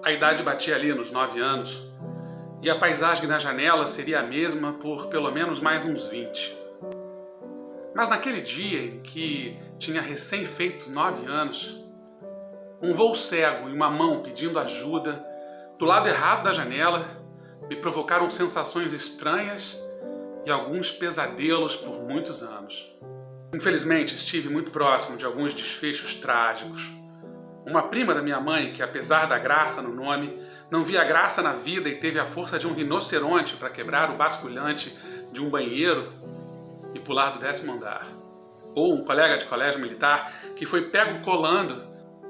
A idade batia ali nos 9 anos e a paisagem na janela seria a mesma por pelo menos mais uns 20. Mas naquele dia em que tinha recém feito 9 anos, um voo cego e uma mão pedindo ajuda do lado errado da janela me provocaram sensações estranhas e alguns pesadelos por muitos anos. Infelizmente, estive muito próximo de alguns desfechos trágicos. Uma prima da minha mãe, que apesar da graça no nome, não via graça na vida e teve a força de um rinoceronte para quebrar o basculhante de um banheiro e pular do 10º andar. Ou um colega de colégio militar que foi pego colando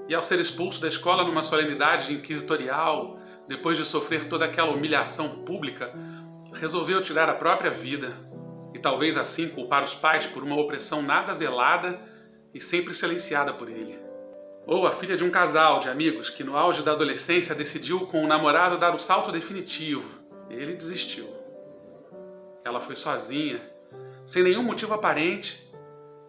e, ao ser expulso da escola numa solenidade inquisitorial, depois de sofrer toda aquela humilhação pública, resolveu tirar a própria vida e talvez assim culpar os pais por uma opressão nada velada e sempre silenciada por ele. Ou a filha de um casal de amigos que no auge da adolescência decidiu com o namorado dar o salto definitivo. Ele desistiu. Ela foi sozinha, sem nenhum motivo aparente,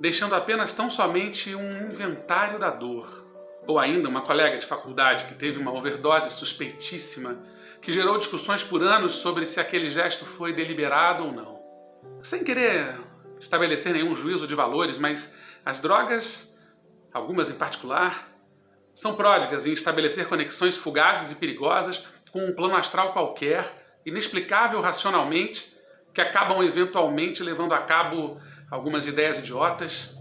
deixando apenas tão somente um inventário da dor. Ou ainda uma colega de faculdade que teve uma overdose suspeitíssima que gerou discussões por anos sobre se aquele gesto foi deliberado ou não. Sem querer estabelecer nenhum juízo de valores, mas as drogas, algumas em particular, são pródigas em estabelecer conexões fugazes e perigosas com um plano astral qualquer, inexplicável racionalmente, que acabam eventualmente levando a cabo algumas ideias idiotas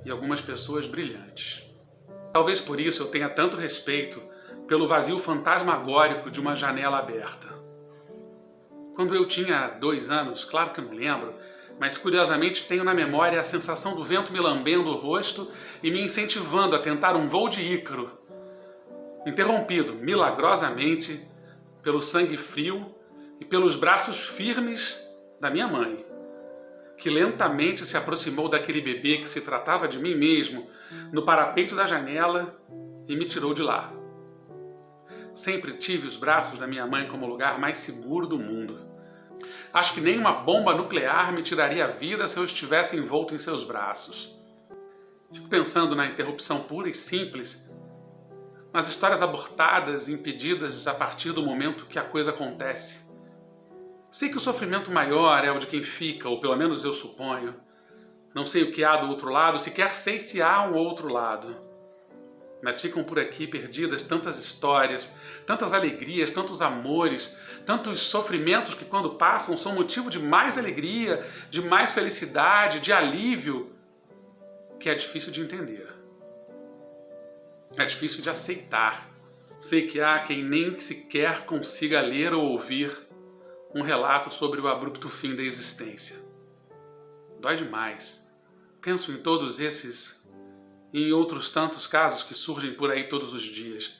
e algumas pessoas brilhantes. Talvez por isso eu tenha tanto respeito pelo vazio fantasmagórico de uma janela aberta. Quando eu tinha 2 anos, claro que eu não lembro, mas curiosamente tenho na memória a sensação do vento me lambendo o rosto e me incentivando a tentar um voo de Ícaro, interrompido, milagrosamente, pelo sangue frio e pelos braços firmes da minha mãe, que lentamente se aproximou daquele bebê que se tratava de mim mesmo, no parapeito da janela e me tirou de lá. Sempre tive os braços da minha mãe como o lugar mais seguro do mundo. Acho que nem uma bomba nuclear me tiraria a vida se eu estivesse envolto em seus braços. Fico pensando na interrupção pura e simples, nas histórias abortadas e impedidas a partir do momento que a coisa acontece. Sei que o sofrimento maior é o de quem fica, ou pelo menos eu suponho. Não sei o que há do outro lado, sequer sei se há um outro lado. Mas ficam por aqui perdidas tantas histórias, tantas alegrias, tantos amores, tantos sofrimentos que quando passam são motivo de mais alegria, de mais felicidade, de alívio, que é difícil de entender. É difícil de aceitar. Sei que há quem nem sequer consiga ler ou ouvir um relato sobre o abrupto fim da existência. Dói demais. Penso em todos esses e em outros tantos casos que surgem por aí todos os dias.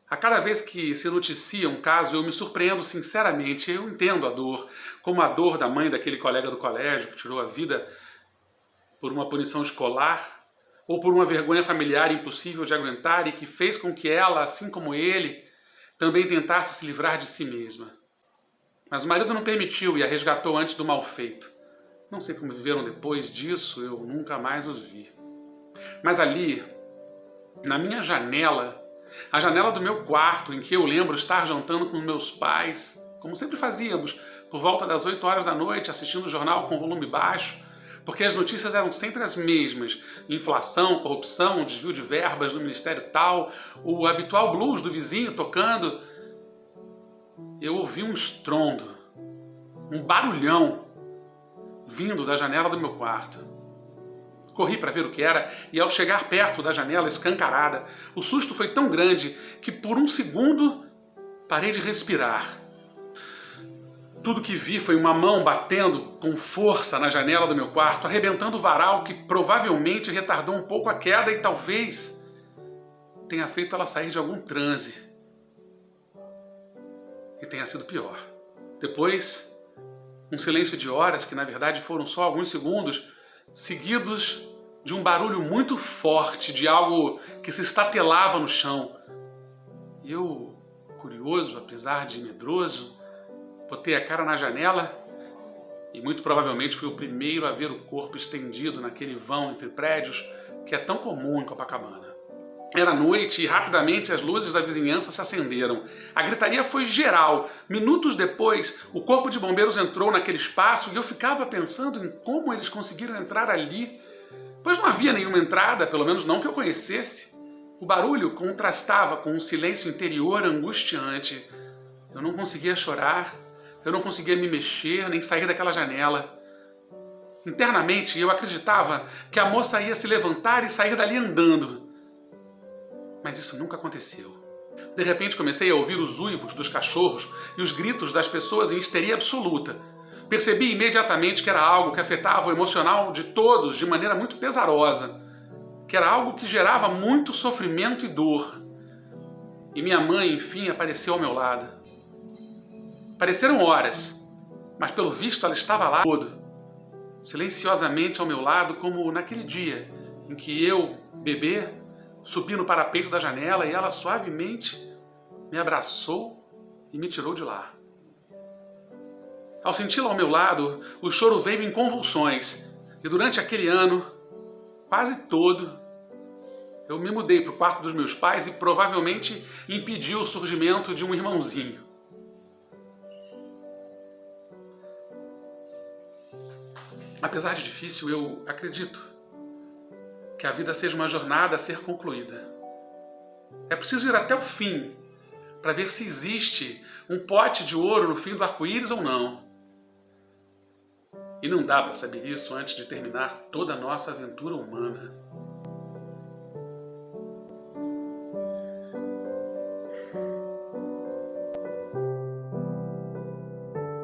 A cada vez que se noticia um caso, eu me surpreendo sinceramente. Eu entendo a dor, como a dor da mãe daquele colega do colégio que tirou a vida por uma punição escolar ou por uma vergonha familiar impossível de aguentar e que fez com que ela, assim como ele, também tentasse se livrar de si mesma. Mas o marido não permitiu e a resgatou antes do mal feito. Não sei como viveram depois disso, eu nunca mais os vi. Mas ali, na minha janela, a janela do meu quarto, em que eu lembro estar jantando com meus pais, como sempre fazíamos, por volta das 8 horas da noite, assistindo o jornal com volume baixo, porque as notícias eram sempre as mesmas: inflação, corrupção, desvio de verbas do ministério tal, o habitual blues do vizinho tocando. Eu ouvi um estrondo, um barulhão, vindo da janela do meu quarto. Corri para ver o que era e, ao chegar perto da janela escancarada, o susto foi tão grande que por um segundo parei de respirar. Tudo que vi foi uma mão batendo com força na janela do meu quarto, arrebentando o varal que provavelmente retardou um pouco a queda e talvez tenha feito ela sair de algum transe. E tenha sido pior. Depois, um silêncio de horas, que na verdade foram só alguns segundos, seguidos de um barulho muito forte de algo que se estatelava no chão. E eu, curioso, apesar de medroso, botei a cara na janela e muito provavelmente fui o primeiro a ver o corpo estendido naquele vão entre prédios que é tão comum em Copacabana. Era noite e rapidamente as luzes da vizinhança se acenderam. A gritaria foi geral. Minutos depois, o corpo de bombeiros entrou naquele espaço e eu ficava pensando em como eles conseguiram entrar ali, pois não havia nenhuma entrada, pelo menos não que eu conhecesse. O barulho contrastava com um silêncio interior angustiante. Eu não conseguia chorar, eu não conseguia me mexer, nem sair daquela janela. Internamente, eu acreditava que a moça ia se levantar e sair dali andando. Mas isso nunca aconteceu. De repente comecei a ouvir os uivos dos cachorros e os gritos das pessoas em histeria absoluta. Percebi imediatamente que era algo que afetava o emocional de todos de maneira muito pesarosa, que era algo que gerava muito sofrimento e dor. E minha mãe, enfim, apareceu ao meu lado. Pareceram horas, mas pelo visto ela estava lá todo, silenciosamente ao meu lado, como naquele dia em que eu, bebê, subi no parapeito da janela e ela suavemente me abraçou e me tirou de lá. Ao senti-la ao meu lado, o choro veio em convulsões e durante aquele ano, quase todo, eu me mudei para o quarto dos meus pais e provavelmente impedi o surgimento de um irmãozinho. Apesar de difícil, eu acredito que a vida seja uma jornada a ser concluída. É preciso ir até o fim para ver se existe um pote de ouro no fim do arco-íris ou não. E não dá para saber isso antes de terminar toda a nossa aventura humana.